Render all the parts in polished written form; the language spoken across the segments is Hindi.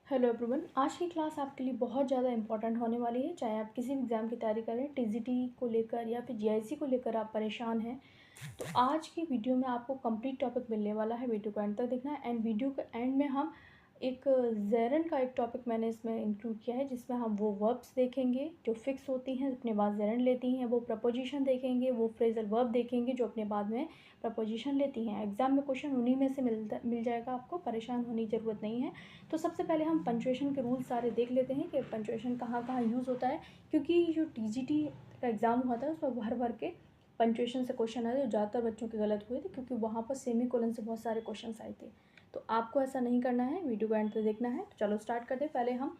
हेलो एवरीवन, आज की क्लास आपके लिए बहुत ज़्यादा इंपॉर्टेंट होने वाली है। चाहे आप किसी भी एग्ज़ाम की तैयारी करें, टीजीटी को लेकर या फिर जीआईसी को लेकर आप परेशान हैं, तो आज की वीडियो में आपको कंप्लीट टॉपिक मिलने वाला है। वीडियो को एंड तक देखना है। एंड वीडियो के एंड में हम एक ज़ेरन का एक टॉपिक मैंने इसमें इंक्लूड किया है, जिसमें हम वो वर्ब्स देखेंगे जो फिक्स होती हैं, अपने बाद ज़ेरन लेती हैं, वो प्रपोजिशन देखेंगे, वो फ्रेजल वर्ब देखेंगे जो अपने बाद में प्रपोजिशन लेती हैं। एग्जाम में क्वेश्चन उन्हीं में से मिल जाएगा, आपको परेशान होने की ज़रूरत नहीं है। तो सबसे पहले हम पंचुएशन के रूल सारे देख लेते हैं कि पंचुएशन कहाँ कहाँ यूज़ होता है, क्योंकि जो टीजीटी का एग्ज़ाम हुआ था उसमें भर भर के पंचुएशन से क्वेश्चन आए थे, ज़्यादातर बच्चों के गलत हुए थे क्योंकि वहाँ पर सेमी कोलन से बहुत सारे क्वेश्चन आए थे। तो आपको ऐसा नहीं करना है, वीडियो को एंड तक देखना है। तो चलो स्टार्ट करते हैं। पहले हम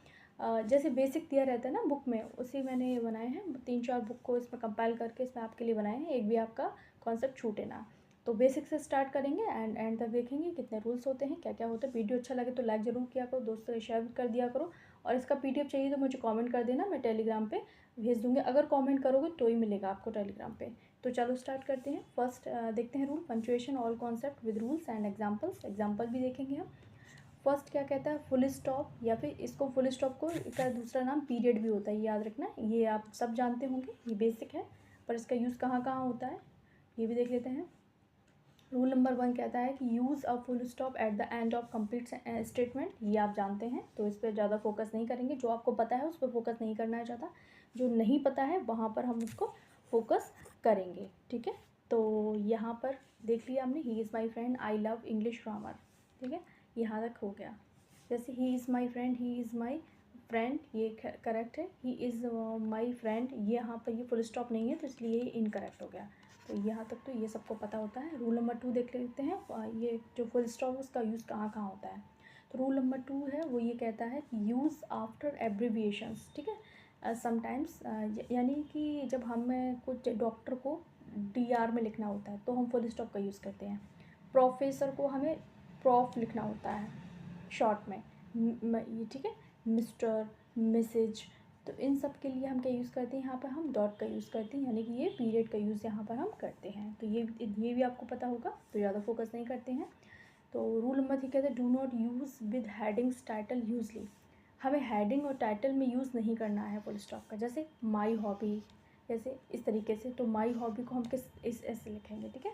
जैसे बेसिक दिया रहता है ना बुक में, उसी मैंने ये बनाए हैं। 3-4 बुक को इसमें कंपाइल करके इसमें आपके लिए बनाए हैं, एक भी आपका कॉन्सेप्ट छूटे ना। तो बेसिक से स्टार्ट करेंगे एंड एंड तक देखेंगे कितने रूल्स होते हैं, क्या क्या होता है। वीडियो अच्छा लगे तो लाइक ज़रूर किया करो, दोस्तों से शेयर कर दिया करो। और इसका पीडीएफ चाहिए तो मुझे कमेंट कर देना, मैं टेलीग्राम पे भेज दूँगी। अगर कमेंट करोगे तो ही मिलेगा आपको टेलीग्राम पे। तो चलो स्टार्ट करते हैं। फर्स्ट देखते हैं rule, punctuation all concept with rules and examples. Example भी देखेंगे हम। फर्स्ट क्या कहता है, फुल स्टॉप, या फिर इसको फुल स्टॉप को इसका दूसरा नाम पीरियड भी होता है, ये याद रखना। ये आप सब जानते होंगे, ये बेसिक है, पर इसका यूज़ कहाँ कहाँ होता है ये भी देख लेते हैं। रूल नंबर 1 कहता है कि use a full stop at the end of complete statement. ये आप जानते हैं तो इस पर ज़्यादा फोकस नहीं करेंगे। जो आपको पता है उस पर फोकस नहीं करना है ज़्यादा, जो नहीं पता है वहाँ पर हम उसको फोकस करेंगे, ठीक है। तो यहाँ पर देख लिया हमने, he is my friend, I love English grammar, ठीक है, यहाँ तक हो गया। जैसे he is my friend, he is my friend, ये करेक्ट है। ही इज़ माई फ्रेंड, ये यहाँ पर ये फुल स्टॉप नहीं है तो इसलिए ये इनकरेक्ट हो गया। तो यहाँ तक तो ये सबको पता होता है। रूल नंबर 2 देख लेते हैं, ये जो फुल स्टॉप उसका यूज़ कहाँ कहाँ होता है। तो रूल नंबर 2 है, वो ये कहता है कि यूज़ आफ्टर एब्रीविएशंस, ठीक है। समटाइम्स यानी कि जब हमें कुछ डॉक्टर को DR में लिखना होता है तो हम फुल स्टॉप का यूज़ करते हैं। प्रोफेसर को हमें प्रॉफ लिखना होता है शॉर्ट में, ये ठीक है, मिस्टर, मिसेज। तो इन सब के लिए हम क्या यूज़ करते हैं, यहाँ पर हम डॉट का यूज़ करते हैं, यानी कि ये पीरियड का यूज़ यहाँ पर हम करते हैं। तो ये भी आपको पता होगा, तो ज़्यादा फोकस नहीं करते हैं। तो रूल नंबर 3 कहते हैं do not use with headings title usually. हमें हेडिंग और टाइटल में यूज़ नहीं करना है फुल स्टॉप का। जैसे माई हॉबी, जैसे इस तरीके से, तो माई हॉबी को हम किस इस ऐसे लिखेंगे, ठीक है।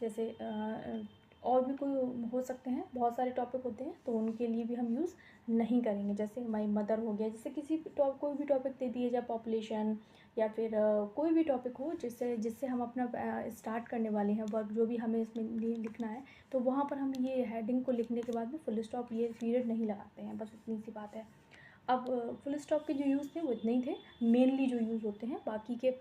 जैसे और भी कोई हो सकते हैं, बहुत सारे टॉपिक होते हैं तो उनके लिए भी हम यूज़ नहीं करेंगे। जैसे माई मदर हो गया, जैसे कोई भी टॉपिक दे दिए जाए, पॉपुलेशन या फिर कोई भी टॉपिक हो जिससे जिससे हम अपना स्टार्ट करने वाले हैं वर्क, जो भी हमें इसमें लिखना है, तो वहाँ पर हम ये हेडिंग को लिखने के बाद में फुल स्टॉप ये पीरियड नहीं लगाते हैं, बस इतनी सी बात है। अब फुल स्टॉप के जो यूज़ थे वो इतने ही थे, मेनली जो यूज़ होते हैं। बाकी के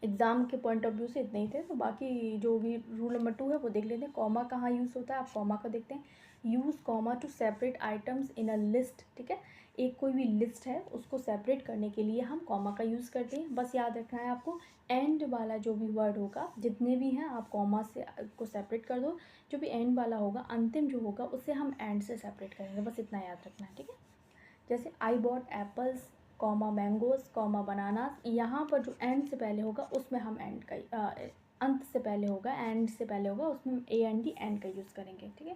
एग्ज़ाम के पॉइंट ऑफ व्यू से इतने ही थे। तो बाकी जो भी रूल नंबर 2 है वो देख लेते हैं। कॉमा कहाँ यूज़ होता है, आप कॉमा का देखते हैं। Use comma two separate items in a list, ठीक है। एक कोई भी लिस्ट है उसको सेपरेट करने के लिए हम कॉमा का यूज़ करते हैं। बस याद रखना है आपको, एंड वाला जो भी वर्ड होगा, जितने भी हैं आप कॉमा से को सेपरेट कर दो। जो भी एंड वाला होगा, अंतिम जो होगा, उसे हम एंड से सेपरेट करेंगे, बस इतना याद रखना है, ठीक है। जैसे I bought apples comma mangoes comma bananas, यहाँ पर जो एंड से पहले होगा उसमें हम एंड का अंत से पहले होगा, एंड से पहले होगा, उसमें AND एंड का यूज़ करेंगे, ठीक है।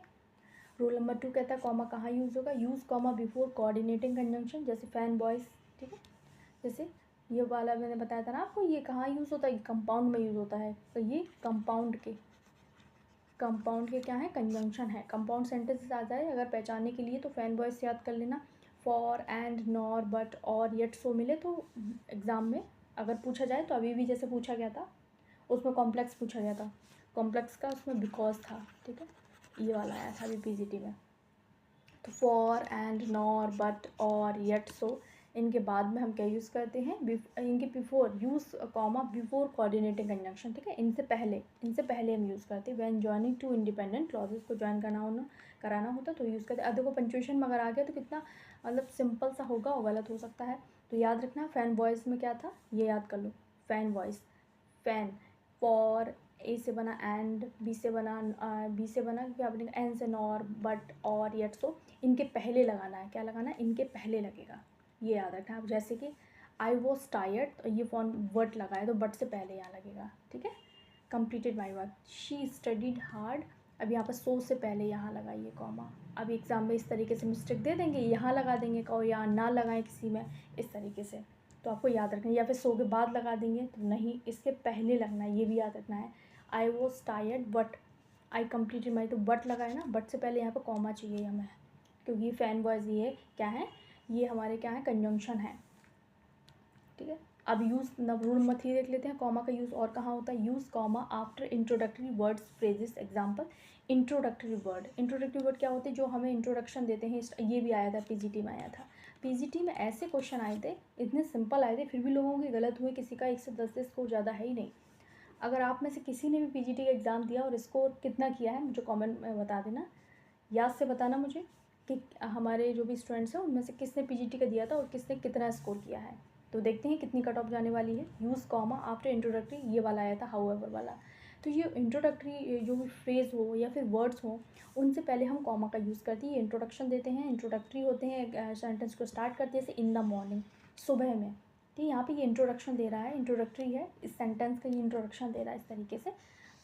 रूल नंबर 2 कहता है कॉमा कहाँ यूज़ होगा, use comma before coordinating conjunction, जैसे फैन बॉयज़, ठीक है। जैसे ये वाला मैंने बताया था ना आपको, ये कहाँ यूज़ होता है, कंपाउंड में यूज़ होता है। तो ये कंपाउंड के क्या है, कंजंक्शन है। कंपाउंड सेंटेंसेस आ जाए अगर पहचानने के लिए तो फैन बॉयज़ से याद कर लेना। फॉर, एंड, नॉर, बट, और, येट, सो मिले तो एग्ज़ाम में अगर पूछा जाए, तो अभी भी जैसे पूछा गया था उसमें कॉम्प्लेक्स पूछा गया था, कॉम्प्लेक्स का उसमें बिकॉज था, ठीक है। ये वाला आया था अभी PGT में। तो फॉर, एंड, नॉर, बट, और, येट, सो, इनके बाद में हम क्या यूज़ करते हैं, इनके before use comma before coordinating conjunction, ठीक है। इनसे पहले हम यूज़ करते हैं। When joining two independent clauses को ज्वाइन कराना होता तो यूज़ करते हैं। अब देखो पंचुएशन में अगर आ गया तो कितना मतलब सिंपल सा होगा और गलत हो सकता है, तो याद रखना। फैन वॉइस में क्या था, ये याद कर लो, FANBOYS, FAN, for, A से बना एंड, B से बना क्या बनेगा, एन से नॉर, बट, और, येट, सो, इनके पहले लगाना है। क्या लगाना है, इनके पहले लगेगा, ये याद रखना आप। जैसे कि आई वॉज टायर्ड, तो ये वर्ड लगाए तो बट से पहले यहाँ लगेगा, ठीक है। Completed my work, she studied hard, अब यहाँ पर सो से पहले यहाँ लगाइए कॉमा। अब एग्ज़ाम में इस तरीके से मिस्टेक दे देंगे, यहाँ लगा देंगे और यहाँ ना लगाएं किसी में, इस तरीके से। तो आपको याद रखना है, या फिर सो के बाद लगा देंगे तो नहीं, इसके पहले लगना है, ये भी याद रखना है। I was tired but I completed my, तो बट लगाए ना, बट से पहले यहाँ पर कॉमा चाहिए हमें, क्योंकि ये फैन वॉइस ये क्या है, ये हमारे क्या है, कंजंक्शन है, ठीक है। अब यूज़ रूल नंबर 3 देख लेते हैं, कॉमा का यूज़ और कहाँ होता है। Use comma after introductory words phrases. Example, introductory word. Introductory word क्या होते हैं, जो हमें इंट्रोडक्शन देते हैं। ये भी आया था, पीजीटी में आया था। पीजीटी में ऐसे क्वेश्चन आए थे, इतने सिंपल आए थे, फिर भी लोगों के गलत हुए, किसी का 1 से 10 स्कोर ज़्यादा है ही नहीं। अगर आप में से किसी ने भी पीजीटी का एग्ज़ाम दिया और स्कोर कितना किया है, मुझे कमेंट में बता देना, याद से बताना मुझे कि हमारे जो भी स्टूडेंट्स हैं उनमें से किसने पीजीटी का दिया था और किसने कितना स्कोर किया है। तो देखते हैं कितनी कट ऑफ जाने वाली है। यूज़ कॉमा आफ्टर इंट्रोडक्टरी, ये वाला आया था, हाउएवर वाला। तो ये इंट्रोडक्टरी जो भी फ्रेज़ हो या फिर वर्ड्स हो, उनसे पहले हम कॉमा का यूज़ करते हैं। इंट्रोडक्शन देते हैं, इंट्रोडक्टरी होते हैं, सेंटेंस को स्टार्ट करते हैं, जैसे इन द मॉर्निंग, सुबह में। ठीक है, यहाँ पे ये इंट्रोडक्शन दे रहा है, इंट्रोडक्टरी है, इस सेंटेंस का ये इंट्रोडक्शन दे रहा है इस तरीके से।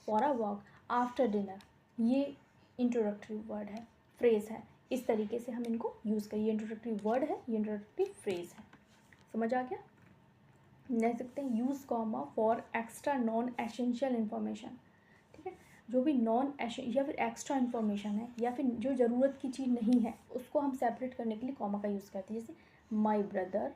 For a walk, after dinner, ये इंट्रोडक्टरी वर्ड है, फ्रेज़ है। इस तरीके से हम इनको यूज़ करिए। इंट्रोडक्टरी वर्ड है, ये इंट्रोडक्टरी फ्रेज़ है। समझ आ गया। देख सकते हैं, use comma for extra non essential information. ठीक है, जो भी नॉन या फिर एक्स्ट्रा इन्फॉर्मेशन है या फिर जो ज़रूरत की चीज़ नहीं है, उसको हम सेपरेट करने के लिए कॉमा का यूज़ करते हैं। जैसे my brother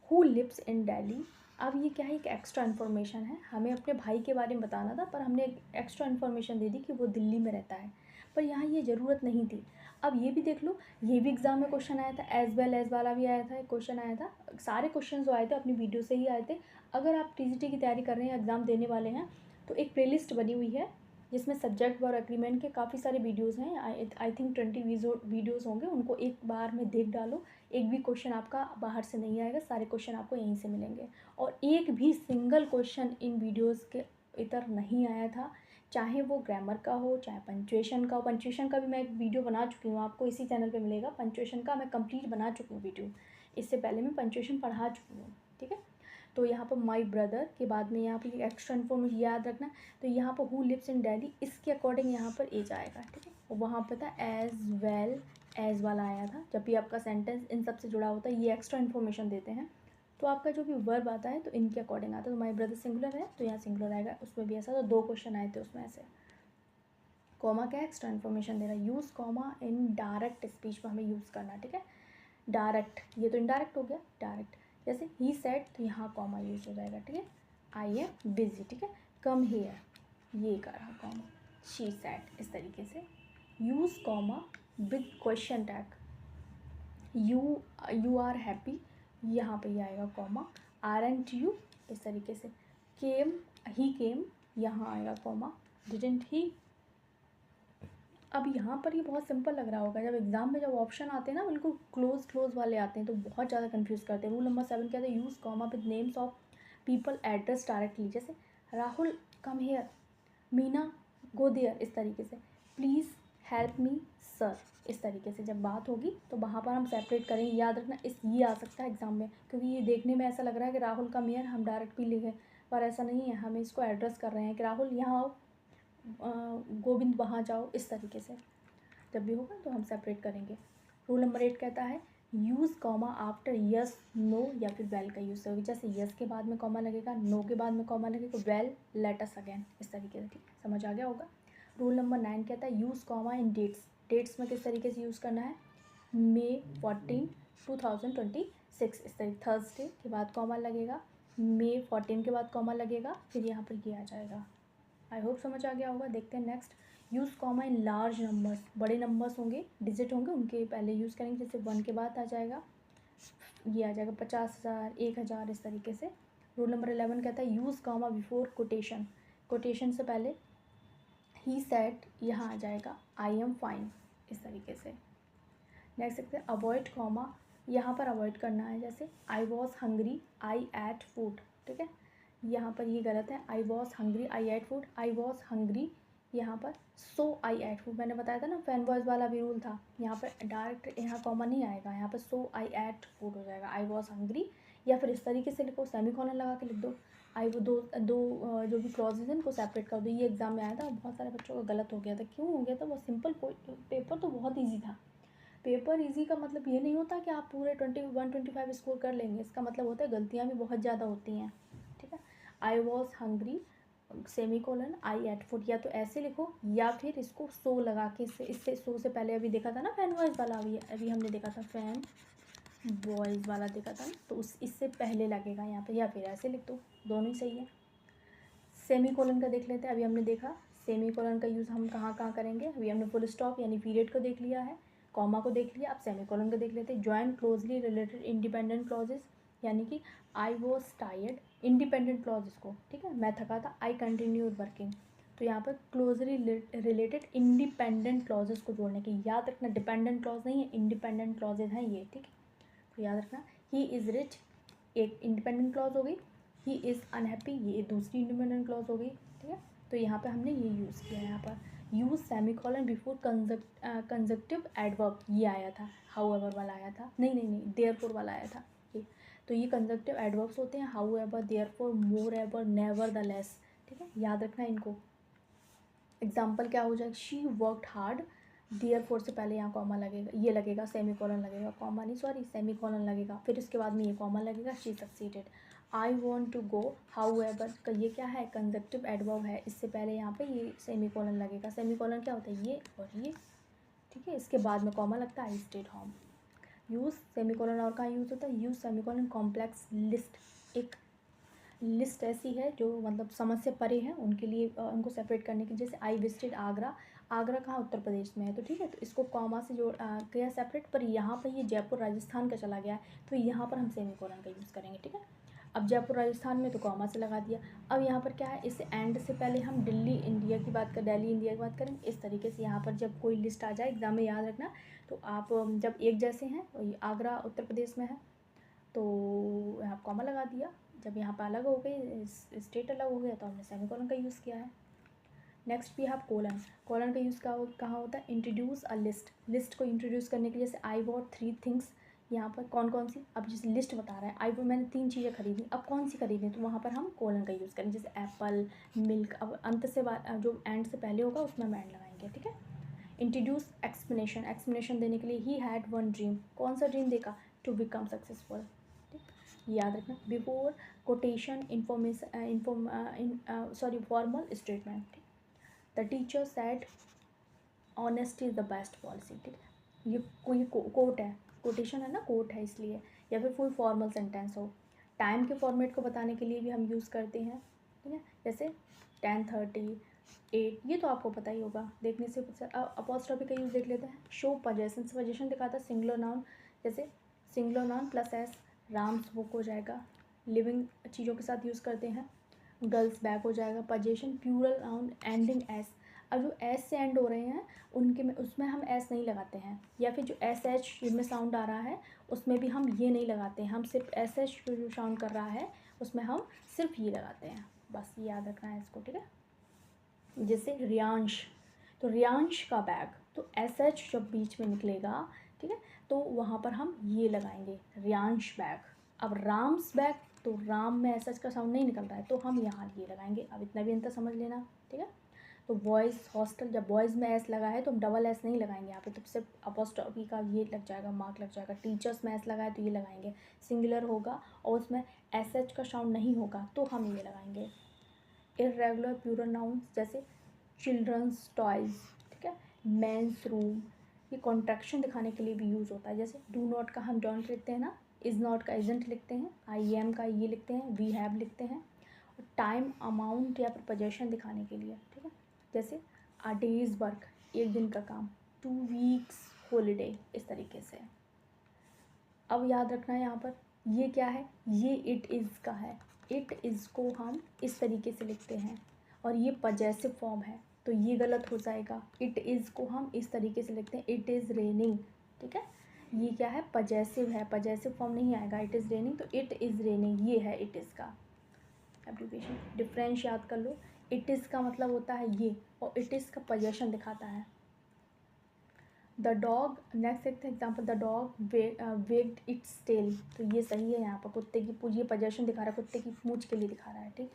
who lives in Delhi. अब ये क्या है, एक एक्स्ट्रा इन्फॉर्मेशन है, हमें अपने भाई के बारे में बताना था, पर हमने एक एक्स्ट्रा इन्फॉर्मेशन दे दी कि वो दिल्ली में रहता है, पर यहाँ ये ज़रूरत नहीं थी। अब ये भी देख लो, ये भी एग्ज़ाम में क्वेश्चन आया था, एज वेल एज वाला भी आया था, एक क्वेश्चन आया था। सारे क्वेश्चन जो आए थे अपनी वीडियो से ही आए थे। अगर आप टीजीटी की तैयारी कर रहे हैं, एग्ज़ाम देने वाले हैं, तो एक प्लेलिस्ट बनी हुई है जिसमें सब्जेक्ट और एग्रीमेंट के काफ़ी सारे वीडियोज़ हैं। आई थिंक 20 वीडियोज़ होंगे, उनको एक बार में देख डालो। एक भी क्वेश्चन आपका बाहर से नहीं आएगा, सारे क्वेश्चन आपको यहीं से मिलेंगे। और एक भी सिंगल क्वेश्चन इन वीडियोज़ के इधर नहीं आया था, चाहे वो ग्रामर का हो, चाहे पंचुएशन का हो। पंचुएशन का भी मैं एक वीडियो बना चुकी हूँ, आपको इसी चैनल पे मिलेगा। पंचुएशन का मैं कंप्लीट बना चुकी हूँ वीडियो, इससे पहले मैं पंचुएशन पढ़ा चुकी हूँ। ठीक है, तो यहाँ पर माई ब्रदर के बाद में यहाँ पर एक्स्ट्रा इन्फॉर्मेशन याद रखना। तो यहाँ पर हु लिव्स इन दिल्ली, इसके अकॉर्डिंग यहाँ पर एज आएगा। ठीक है, वहाँ पर था एज वेल एज वाला आया था। जब भी आपका सेंटेंस इन सब से जुड़ा होता है, ये एक्स्ट्रा इन्फॉर्मेशन देते हैं, तो आपका जो भी वर्ब आता है तो इनके अकॉर्डिंग आता है। तो माई ब्रदर सिंगुलर है तो यहाँ सिंगुलर आएगा, उसमें भी ऐसा। तो 2 क्वेश्चन आए थे उसमें ऐसे। कॉमा क्या एक्स्ट्रा इन्फॉर्मेशन दे रहा है। Use comma in direct speech में हमें यूज़ करना है। ठीक है, डायरेक्ट, ये तो इनडायरेक्ट हो गया, डायरेक्ट। जैसे ही सेड, तो यहाँ कॉमा यूज़ हो जाएगा। ठीक है, आई एम बिजी। ठीक है, कम हियर, ये कर रहा कॉमा, शी सेड, इस तरीके से। Use comma with question tag, you are happy, यहाँ पे ये आएगा कॉमा, आरंट यू, इस तरीके से। केम, ही केम, यहाँ आएगा कॉमा, डिडंट ही। अब यहाँ पर ये बहुत सिंपल लग रहा होगा, जब एग्ज़ाम में जब ऑप्शन आते हैं ना, बिल्कुल क्लोज वाले आते हैं, तो बहुत ज़्यादा कंफ्यूज करते हैं। रूल नंबर 7 क्या था, use comma with names of people address directly. जैसे Rahul come here, Meena go there, इस तरीके से। प्लीज़ हेल्प मी सर, इस तरीके से जब बात होगी तो वहाँ पर हम सेपरेट करेंगे। याद रखना, ये आ सकता है एग्ज़ाम में, क्योंकि ये देखने में ऐसा लग रहा है कि राहुल का मेयर हम डायरेक्ट भी लिखे, पर ऐसा नहीं है। हमें इसको एड्रेस कर रहे हैं कि राहुल यहाँ आओ, गोविंद वहाँ जाओ, इस तरीके से जब भी होगा तो हम सेपरेट करेंगे। रूल नंबर 8 कहता है use comma after yes no या फिर वेल का यूज़ होगी। जैसे यस के बाद में कॉमा लगेगा, नो के बाद में कॉमा लगेगा, वेल, लेट अस अगेन, इस तरीके से। ठीक, समझ आ गया होगा। रूल नंबर 9 कहता है use comma in dates. Dates में किस तरीके से यूज़ करना है, May 14, 2026, इस तरीके। थर्सडे के बाद कॉमा लगेगा, May 14 के बाद कॉमा लगेगा, फिर यहाँ पर ये आ जाएगा। आई होप समझ आ गया होगा। देखते हैं next, use comma in large numbers. बड़े नंबर्स होंगे, डिजिट होंगे, उनके पहले यूज़ करेंगे। जैसे 1 के बाद आ जाएगा, ये आ जाएगा 50,000, 1,000, इस तरीके से। रूल नंबर 11 कहता है use comma before quotation. Quotation से पहले ही सेड, यहाँ आ जाएगा आई एम फाइन, इस तरीके से। नेक्स्ट देखते हैं अवॉइड कॉमा, यहाँ पर अवॉइड करना है। जैसे I was hungry, I ate food. ठीक है, यहाँ पर ये गलत है, I was hungry, I ate food. I was hungry यहाँ पर, सो आई एट फूड। मैंने बताया था ना, फैन वॉइस वाला भी रूल था। यहाँ पर डायरेक्ट यहाँ कॉमा नहीं आएगा, यहाँ पर सो आई एट फूड हो जाएगा। आई वॉज हंग्री, या फिर इस तरीके से लिखो, सेमीकोलन लगा के लिख दो, आई वो दो दो जो भी क्लॉजेज हैं उनको सेपरेट कर दो। ये एग्ज़ाम में आया था, बहुत सारे बच्चों का गलत हो गया था। क्यों हो गया था? वो सिंपल पेपर तो बहुत ईजी था। पेपर इजी का मतलब ये नहीं होता कि आप पूरे 21-25 स्कोर कर लेंगे। इसका मतलब होता है गलतियाँ भी बहुत ज़्यादा होती हैं, ठीक है। I was hungry semicolon I ate food, या तो ऐसे लिखो या फिर इसको सो लगा के, इससे सो से पहले अभी देखा था ना फैन वॉइस वाला, अभी हमने देखा था फैन बॉयज़ वाला देखा था ना, तो इससे पहले लगेगा यहाँ पे, या फिर ऐसे लिख दो, दोनों ही सही है। सेमी कोलन का देख लेते हैं। अभी हमने देखा सेमी कोलन का यूज़ हम कहाँ कहाँ करेंगे। अभी हमने फुल स्टॉप यानी पीरियड को देख लिया है, कॉमा को देख लिया, अब सेमी कोलन को देख लेते हैं। Join closely related independent clauses, यानी कि I was tired, independent clause इसको, ठीक है, मैं थका था, आई कंटिन्यूड वर्किंग। तो यहाँ पर क्लोजली रिलेटेड इंडिपेंडेंट क्लॉजेस को जोड़ने की, याद रखना डिपेंडेंट क्लॉज नहीं है, इंडिपेंडेंट क्लॉजेज हैं ये, ठीक है। तो याद रखना ही इज़ रिच एक इंडिपेंडेंट क्लॉज हो गई, ही इज़ अनहैप्पी ये दूसरी इंडिपेंडेंट क्लॉज हो गई, ठीक है। तो यहाँ पे हमने ये यूज़ किया है। यहाँ पर use semicolon before conjunctive adverb, ये आया था, हाउएवर वाला आया था, नहीं देयरफॉर वाला आया था ये। तो ये कंजक्टिव एडवर्ब्स होते हैं, हाउएवर, देयरफॉर, मोरएवर, नेवरदलेस, ठीक है, याद रखना इनको। एग्जाम्पल क्या हो जाएगा? शी वर्कड हार्ड, देयरफॉर से पहले यहाँ कॉमा लगेगा, ये लगेगा सेमीकोलन लगेगा, कॉमा नहीं सॉरी सेमीकोलन लगेगा, फिर उसके बाद में ये कॉमा लगेगा, she succeeded. I want to go however का ये क्या है? कंजक्टिव एडवर्ब है, इससे पहले यहाँ पे ये सेमीकोलन लगेगा। सेमीकोलन क्या होता है? ये और ये, ठीक है, इसके बाद में कॉमा लगता है, I stayed home. Use semicolon और कहाँ यूज़ होता है? यूज़ सेमीकोलन कॉम्प्लेक्स लिस्ट, एक लिस्ट ऐसी है जो मतलब समझ से परे है, उनके लिए उनको सेपरेट करने की। जैसे आई विजिटेड आगरा, आगरा कहाँ? उत्तर प्रदेश में है, तो ठीक है, तो इसको कॉमा से जोड़ किया सेपरेट, पर यहाँ पर ये जयपुर राजस्थान का चला गया है, तो यहाँ पर हम सेमीकोलन का यूज़ करेंगे, ठीक है। अब जयपुर राजस्थान में तो कॉमा से लगा दिया। अब यहाँ पर क्या है? इस एंड से पहले हम दिल्ली इंडिया की बात कर, दिल्ली इंडिया की बात करेंगे। इस तरीके से यहाँ पर जब कोई लिस्ट आ जाए एग्जाम में, याद रखना, तो आप जब एक जैसे हैं, आगरा उत्तर प्रदेश में है तो यहाँ कॉमा लगा दिया। जब यहाँ पर अलग हो गए, स्टेट अलग हो गया, तो हमने सेमीकोलन का यूज़ किया है। नेक्स्ट भी आप कोलन, कोलन का यूज़ कहाँ होता है? इंट्रोड्यूस अ लिस्ट, लिस्ट को इंट्रोड्यूस करने के लिए। जैसे आई वॉट 3 थिंग्स, यहाँ पर कौन कौन सी, अब जैसे लिस्ट बता रहा है, आई वो मैंने 3 चीज़ें खरीदी, अब कौन सी खरीदी, तो वहाँ पर हम कोलन का यूज़ करेंगे। जैसे एप्पल, मिल्क, अब अंत से जो एंड से पहले होगा उसमें हम एंड लगाएंगे, ठीक है। इंट्रोड्यूस एक्सप्लेनेशन, एक्सप्लेनेशन देने के लिए ही हैड वन ड्रीम, कौन सा ड्रीम देखा? टू बिकम सक्सेसफुल, याद रखना। Before quotation information formal statement, the teacher said honesty is the best policy, ठीक है। ये कोई कोट है, कोटेशन है ना, कोट है इसलिए, या फिर कोई फॉर्मल सेंटेंस हो। टाइम के फॉर्मेट को बताने के लिए भी हम यूज़ करते हैं, ठीक है, जैसे 10:30, 8, ये तो आपको पता ही होगा देखने से। अपॉस्ट्रॉफी का यूज़ देख लेते हैं। शो पजेशन, पजेशन दिखाता है सिंगुलर नाउन, जैसे singular noun plus S, Ram's book हो जाएगा, लिविंग चीज़ों के साथ यूज़ करते हैं। गर्ल्स बैग हो जाएगा। Possession plural noun ending S, अब जो एस से एंड हो रहे हैं उनके में, उसमें हम एस नहीं लगाते हैं, या फिर जो एस एच जिनमें साउंड आ रहा है उसमें भी हम ये नहीं लगाते हैं, हम सिर्फ एस एच जो साउंड कर रहा है उसमें हम सिर्फ ये लगाते हैं, बस ये याद रखना है इसको, ठीक है। जैसे रियांश, तो रियांश का बैग, तो एस एच जब बीच में निकलेगा, ठीक है, तो वहाँ पर हम ये लगाएंगे, रियांश बैग। अब राम्स बैग, तो राम में एस एच का साउंड नहीं निकल रहा है, तो हम यहाँ ये लगाएंगे। अब इतना भी अंतर समझ लेना, ठीक है। तो बॉयज़ हॉस्टल, जब बॉयज़ में एस लगा है तो हम डबल एस नहीं लगाएंगे यहाँ पे, तो सिर्फ अपॉस्ट्रॉफी का ये लग जाएगा, मार्क लग जाएगा। टीचर्स में एस लगा है तो ये लगाएंगे, सिंगुलर होगा और उसमें एस एच का साउंड नहीं होगा तो हम ये लगाएंगे। इर्रेगुलर प्लूरल नाउन्स, जैसे चिल्ड्रंस टॉयज़, ठीक है, मेंस रूम, ये कॉन्ट्रैक्शन दिखाने के लिए भी यूज़ होता है। जैसे डू नॉट का हम डोंट लिखते हैं ना, इज़ नॉट का इज़ंट लिखते हैं, आई एम का ये लिखते हैं, वी हैव लिखते हैं। और टाइम, अमाउंट या फिर पोजेशन दिखाने के लिए, ठीक है, जैसे अ डेज़ वर्क, एक दिन का काम, 2 वीक्स हॉलीडे, इस तरीके से। अब याद रखना है यहाँ पर ये क्या है, ये इट इज़ का है, इट इज़ को हम इस तरीके से लिखते हैं और ये पजेसिव फॉर्म है तो ये गलत हो जाएगा। इट इज़ को हम इस तरीके से लिखते हैं, इट इज़ रेनिंग, ठीक है, ये क्या है, पजेसिव है, पजेसिव फॉर्म नहीं आएगा। इट इज़ रेनिंग, तो इट इज़ रेनिंग ये है इट इज़ का एब्रीविएशन। डिफरेंस याद कर लो, इट इज़ का मतलब होता है ये, और इट इज़ का पजेशन दिखाता है। द डॉग, नेक्स्ट देखते हैं example, the dog wagged its tail. तो ये सही है, यहाँ पर कुत्ते की पूछ, ये पोजेशन दिखा रहा है, कुत्ते की पूंछ के लिए दिखा रहा है, ठीक।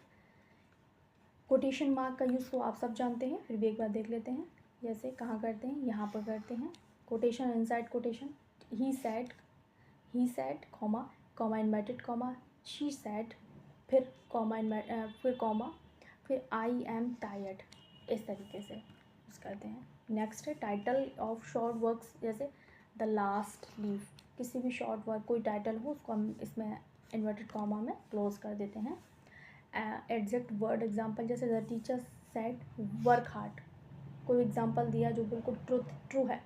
कोटेशन मार्क का यूज़ तो आप सब जानते हैं, फिर भी एक बार देख लेते हैं। जैसे कहाँ करते हैं, यहाँ पर करते हैं quotation, inside quotation, he sad comma, comma inverted comma, she said, फिर कॉमा फिर कॉमा, फिर आई एम टायर्ड, इस तरीके से यूज़ करते हैं। नेक्स्ट है टाइटल ऑफ शॉर्ट वर्क्स, जैसे द लास्ट लीव, किसी भी शॉर्ट वर्क कोई टाइटल हो उसको हम इसमें इन्वर्टेड कॉमा में क्लोज कर देते हैं। एग्जैक्ट वर्ड एग्जांपल, जैसे the teacher said work hard, कोई एग्जांपल दिया जो बिल्कुल ट्रू है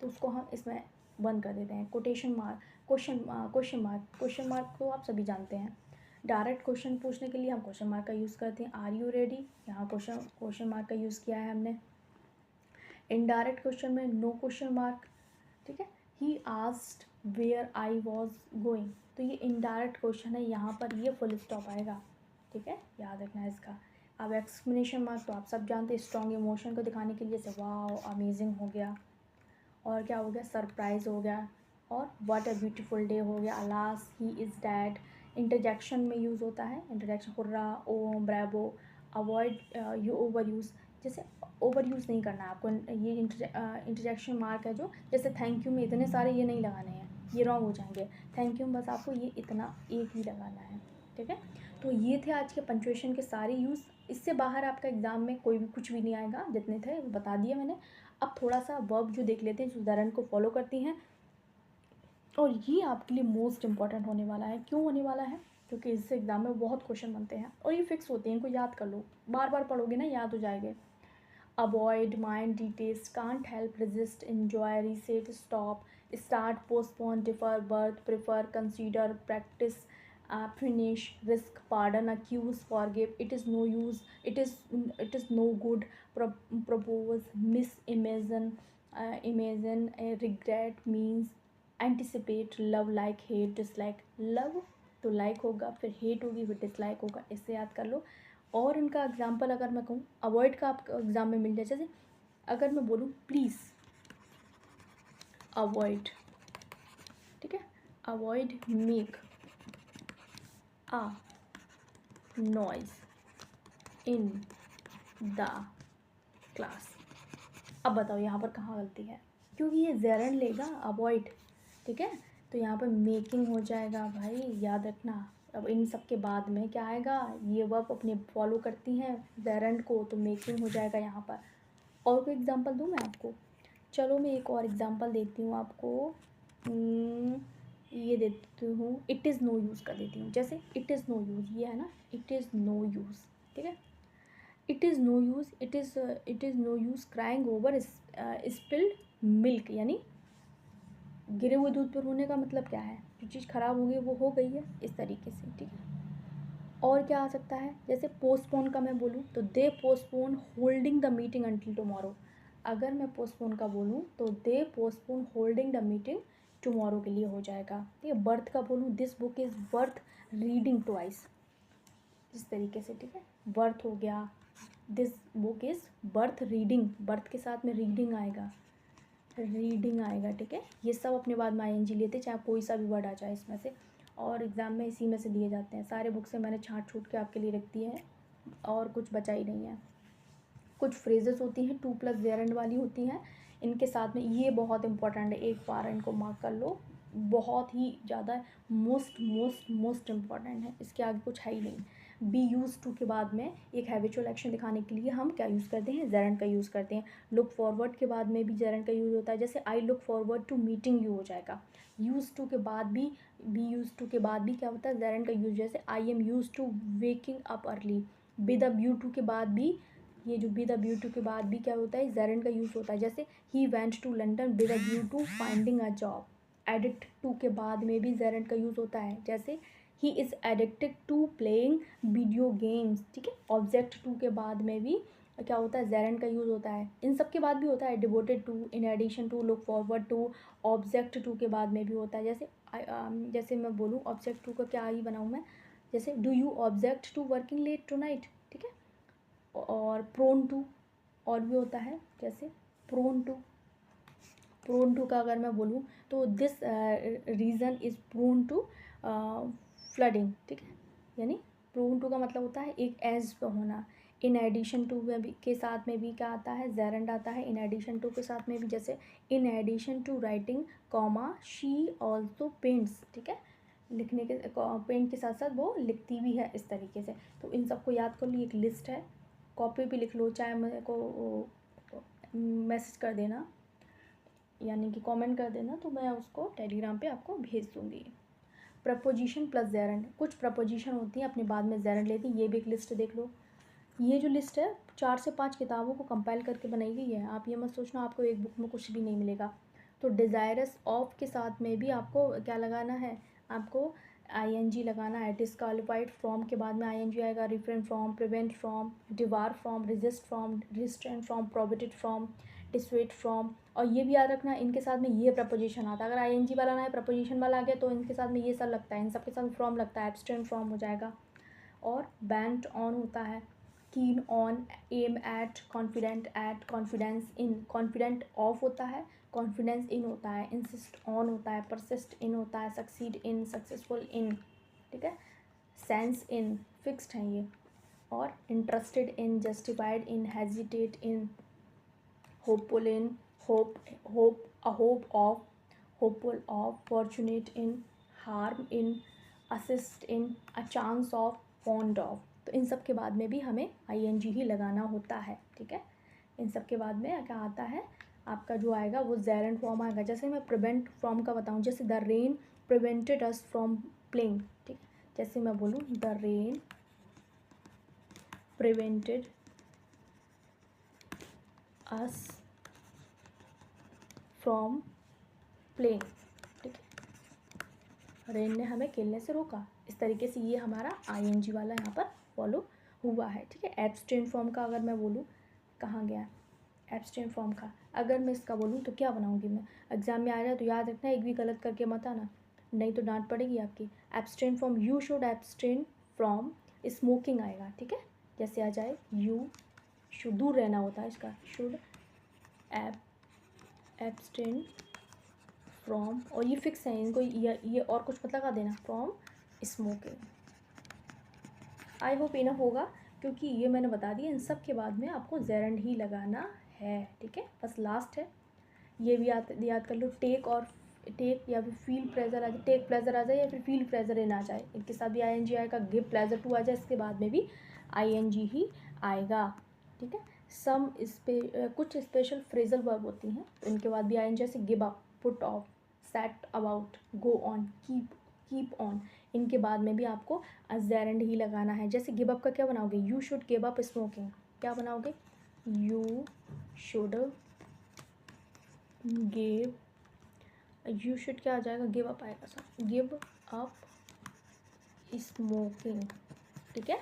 तो उसको हम इसमें बंद कर देते हैं। कोटेशन मार्क, क्वेश्चन मार्क तो आप सभी जानते हैं। डायरेक्ट क्वेश्चन पूछने के लिए हम क्वेश्चन मार्क का यूज़ करते हैं। आर यू रेडी, यहाँ क्वेश्चन मार्क का यूज़ किया है हमने। इनडायरेक्ट क्वेश्चन में नो क्वेश्चन मार्क, ठीक है। He asked where I was going, तो ये इनडायरेक्ट क्वेश्चन है, यहाँ पर ये फुल स्टॉप आएगा, ठीक है, याद रखना है इसका। अब एक्सक्लेमेशन मार्क तो आप सब जानते हैं, स्ट्रॉन्ग इमोशन को दिखाने के लिए, जैसे वाओ अमेजिंग हो गया, और क्या हो गया, सरप्राइज हो गया, और व्हाट अ ब्यूटीफुल डे हो गया, alas he is dead. Interjection में यूज़ होता है, interjection hurrah, oh, bravo. Avoid you over use, जैसे ओवर यूज़ नहीं करना है आपको। ये इंटरजेक्शन मार्क है जो, जैसे थैंक यू में इतने सारे ये नहीं लगाने हैं, ये रॉन्ग हो जाएंगे। थैंक यू में बस आपको ये इतना एक ही लगाना है, ठीक है। तो ये थे आज के पंक्चुएशन के सारे यूज़। इससे बाहर आपका एग्ज़ाम में कोई भी कुछ भी नहीं आएगा, जितने थे वो बता दिए मैंने। अब थोड़ा सा वर्ब जो देख लेते हैं, जो उदाहरण को फॉलो करती हैं, और ये आपके लिए मोस्ट इम्पॉर्टेंट होने वाला है। क्यों होने वाला है, क्योंकि इससे एग्ज़ाम में बहुत क्वेश्चन बनते हैं और ये फिक्स होते हैं, इनको याद कर लो, बार बार पढ़ोगे ना याद हो जाएंगे। Avoid, mind, detest, can't help, resist, enjoy, reset, stop, start, postpone, defer, birth, prefer, consider, practise, finish, risk, pardon, accuse, forgive, it is no use, it is no good, propose, miss, imagine, regret, means, anticipate, love, like, hate, dislike. Love तो लाइक होगा, फिर हेट होगी, फिर डिसलाइक होगा, इससे याद कर लो। और इनका एग्जाम्पल अगर मैं कहूँ, अवॉइड का आपको एग्ज़ाम में मिल जाए, जैसे अगर मैं बोलूँ प्लीज़ अवॉइड, ठीक है, avoid make a noise in the class. अब बताओ यहाँ पर कहाँ गलती है, क्योंकि ये जेरन लेगा अवॉइड, ठीक है, तो यहाँ पर मेकिंग हो जाएगा भाई, याद रखना। अब इन सब के बाद में क्या आएगा, ये वर्ब अपने फॉलो करती हैं जेरन को, तो मेकिंग हो जाएगा यहाँ पर। और कोई एग्जांपल दूँ मैं आपको, चलो मैं एक और एग्जांपल देती हूँ आपको। ये देती हूँ, इट इज़ नो यूज़ कर देती हूँ। जैसे इट इज़ नो यूज़, ये है ना, इट इज़ नो यूज़, ठीक है। It is no use, it is no use crying over spilled milk, यानी गिरे हुए दूध पर रोने का मतलब क्या है, जो चीज़ ख़राब हो गई वो हो गई है, इस तरीके से, ठीक है। और क्या आ सकता है, जैसे पोस्टपोन का मैं बोलूँ तो they postpone holding the meeting until tomorrow. अगर मैं पोस्टपोन का बोलूँ तो they postpone holding the meeting tomorrow के लिए हो जाएगा, ठीक है। बर्थ का बोलूँ, this book is worth reading twice, इस तरीके से, ठीक है। वर्थ हो गया, this book is worth reading, worth के साथ में रीडिंग आएगा, ठीक है। ये सब अपने बाद में ING लेते, चाहे कोई सा भी वर्ड आ जाए इसमें से, और एग्ज़ाम में इसी में से दिए जाते हैं। सारे बुक से मैंने छाँट छूट के आपके लिए रख दिए हैं, और कुछ बचा ही नहीं है। कुछ फ्रेजेस होती हैं 2+ जेरेंड वाली होती हैं, इनके साथ में ये बहुत इंपॉर्टेंट है, एक बार इनको मार्क कर लो, बहुत ही ज़्यादा मोस्ट इम्पॉर्टेंट है, इसके आगे कुछ है ही नहीं। बी यूज़ टू के बाद में एक हैबिचुअल एक्शन दिखाने के लिए हम क्या यूज़ करते हैं, जेरेंड का यूज़ करते हैं। लुक फॉरवर्ड के बाद में भी जेरेंड का यूज़ होता है, जैसे I look forward to meeting you हो जाएगा। यूज़ टू के बाद भी, बी यूज़ टू के बाद भी क्या होता है, जेरेंड का यूज़, जैसे I am use to waking up early. Be the view to के बाद भी, ये जो बी द ब्यू टू के बाद भी क्या होता है, जेरेंड का यूज़ होता है, जैसे he went to London with a view to finding a job. Addict to के बाद में भी जेरेंड का यूज़ होता है, जैसे he is addicted to playing video games, ठीक है। ऑब्जेक्ट टू के बाद में भी क्या होता है, जेरेंड का यूज़ होता है। इन सब के बाद भी होता है, devoted to, in addition to, look forward to. Object to के बाद में भी होता है, जैसे मैं बोलूँ ऑब्जेक्ट टू का क्या ही बनाऊँ मैं, जैसे do you object to working late tonight, ठीक है। और प्रोन टू और भी होता है, जैसे प्रोन टू, प्रोन टू का अगर मैं बोलूँ तो this region is prone to flooding, ठीक है। यानी प्रोन टू का मतलब होता है एक एज पे होना। इन एडिशन टू में भी के साथ में भी क्या आता है, जेरेंड आता है। इन एडिशन टू के साथ में भी, जैसे in addition to writing comma she also paints, ठीक है। लिखने के पेंट के साथ साथ वो लिखती भी है, इस तरीके से। तो इन सबको याद कर लो, एक लिस्ट है, कॉपी भी लिख लो, चाहे मेरे को मैसेज कर देना, यानी कि कमेंट कर देना, तो मैं उसको टेलीग्राम पे आपको भेज दूँगी। प्रपोजिशन प्लस जेरेंड, कुछ प्रपोजिशन होती हैं अपने बाद में जेरेंड लेती हैं, ये भी एक लिस्ट देख लो। ये जो लिस्ट है 4 से 5 किताबों को कंपाइल करके बनाई गई है, आप ये मत सोचना आपको एक बुक में कुछ भी नहीं मिलेगा। तो डिज़ायरस ऑफ के साथ में भी आपको क्या लगाना है, आपको आईएनजी लगाना है। डिस्क्वालिफाइड फ्रॉम के बाद में आईएनजी आएगा। Refrain from, prevent from, debar from, resist from, restrain from, prohibited from, dissuade from. और ये भी याद रखना, इनके साथ में ये प्रपोजिशन आता है। अगर आईएनजी वाला ना है, प्रपोजिशन वाला आ गया, तो इनके साथ में ये सब लगता है, इन सब के साथ फ्रॉम लगता है, एब्सटेन फ्रॉम हो जाएगा। और बैंट ऑन होता है, keen on, aim at, confident at, confidence in. Confident of होता है, कॉन्फिडेंस इन होता है, इंसिस्ट ऑन होता है, परसिस्ट इन होता है, सक्सीड इन, सक्सेसफुल इन, ठीक है। सेंस इन फिक्स्ड है ये। और interested in, justified in, hesitate in, hopeful in, hope, hope, a hope of, hopeful of, fortunate in, harm in, assist in, a chance of, fond of. तो इन सब के बाद में भी हमें आईएनजी ही लगाना होता है, ठीक है। इन सब के बाद में क्या आता है, आपका जो आएगा वो जेरेंड फॉर्म आएगा। जैसे मैं प्रिवेंट फ्रॉम का बताऊँ, जैसे the rain prevented us from playing, ठीक है। जैसे मैं बोलूँ the rain prevented us from playing, ठीक है। रेन ने हमें खेलने से रोका, इस तरीके से ये हमारा आईएनजी वाला यहाँ पर फॉलो हुआ है, ठीक है। एब्सटेन फॉर्म का अगर मैं बोलूँ, कहाँ गया एब्सटेन फॉर्म का, अगर मैं इसका बोलूँ तो क्या बनाऊँगी मैं, एग्जाम में आ रहा है तो याद रखना, एक भी गलत करके मत आना, नहीं तो डांट पड़ेगी आपकी। Abstain from, you should abstain from smoking आएगा, ठीक है। जैसे आ जाए यू शुड, दूर रहना होता है इसका, शुड एब्सटेन फ्रॉम, और ये फिक्स है, इनको ये और कुछ मत लगा देना, from smoking. I hope enough होगा, क्योंकि ये मैंने बता दिया, इन सब के बाद में आपको जेरेंड ही लगाना है, ठीक है। बस लास्ट है, ये भी याद कर लो, टेक और टेक या फिर फील प्लेजर आ जाए, टेक प्लेजर आ जाए या फिर फील प्लेजर इन आ जाए, इनके साथ भी आईएनजी आएगा। गिव प्लेजर टू आ जाए, इसके बाद में भी आईएनजी ही आएगा, ठीक है। कुछ स्पेशल फ्रेजल वर्ब होती हैं, तो इनके बाद भी आएंगे, जैसे give up, put off, set about, go on, keep on. इनके बाद में भी आपको जेरेंड ही लगाना है। जैसे गिव अप का क्या बनाओगे, you should give up smoking, क्या बनाओगे, you should give, you should क्या आ जाएगा, गिव अप आएगा, सर गिव अप स्मोकिंग, ठीक है।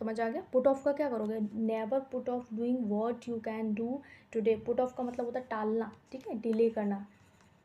समझ आ गया। पुट ऑफ का क्या करोगे, never put off doing what you can do today. Put off का मतलब होता है टालना, ठीक है, डिले करना,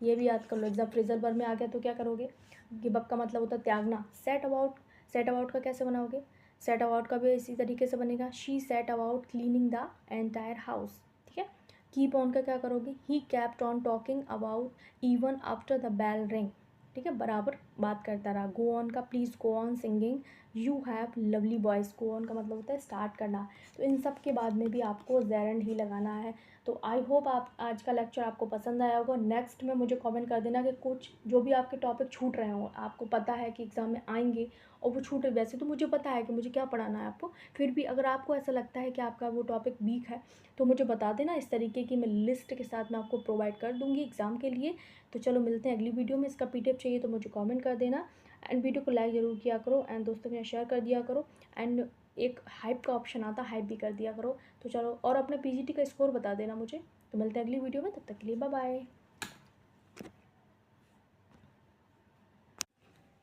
ये भी याद कर लो। एग्जाम फ्रेजल वर्ब में आ गया तो क्या करोगे, गिव अप का मतलब होता है त्यागना। सेट अबाउट का कैसे बनाओगे, सेट अबाउट का भी इसी तरीके से बनेगा, she set about cleaning the entire house, ठीक है। कीप ऑन का क्या करोगे, he kept on talking about even after the bell ring, ठीक है, बराबर बात करता रहा। गो ऑन का please go on singing, you have lovely voice, go on का मतलब होता है स्टार्ट करना। तो इन सब के बाद में भी आपको जेरेंड ही लगाना है। तो आई होप आप आज का लेक्चर आपको पसंद आया होगा। नेक्स्ट में मुझे कमेंट कर देना कि कुछ जो भी आपके टॉपिक छूट रहे हो, आपको पता है कि एग्ज़ाम में आएंगे और वो छूटे, वैसे तो मुझे पता है कि मुझे क्या पढ़ाना है आपको, फिर भी अगर आपको ऐसा लगता है कि आपका वो टॉपिक वीक है तो मुझे बता देना, इस तरीके की मैं लिस्ट के साथ मैं आपको प्रोवाइड कर दूँगी एग्ज़ाम के लिए। तो चलो मिलते हैं अगली वीडियो में। इसका पीडीएफ चाहिए तो मुझे कमेंट कर देना, एंड वीडियो को लाइक ज़रूर किया करो, एंड दोस्तों के साथ शेयर कर दिया करो, एंड एक हाइप का ऑप्शन आता है, हाइप भी कर दिया करो। तो चलो, और अपने पीजीटी का स्कोर बता देना मुझे। तो मिलते हैं अगली वीडियो में, तब तक के लिए बाय बाय।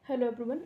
Hello everyone.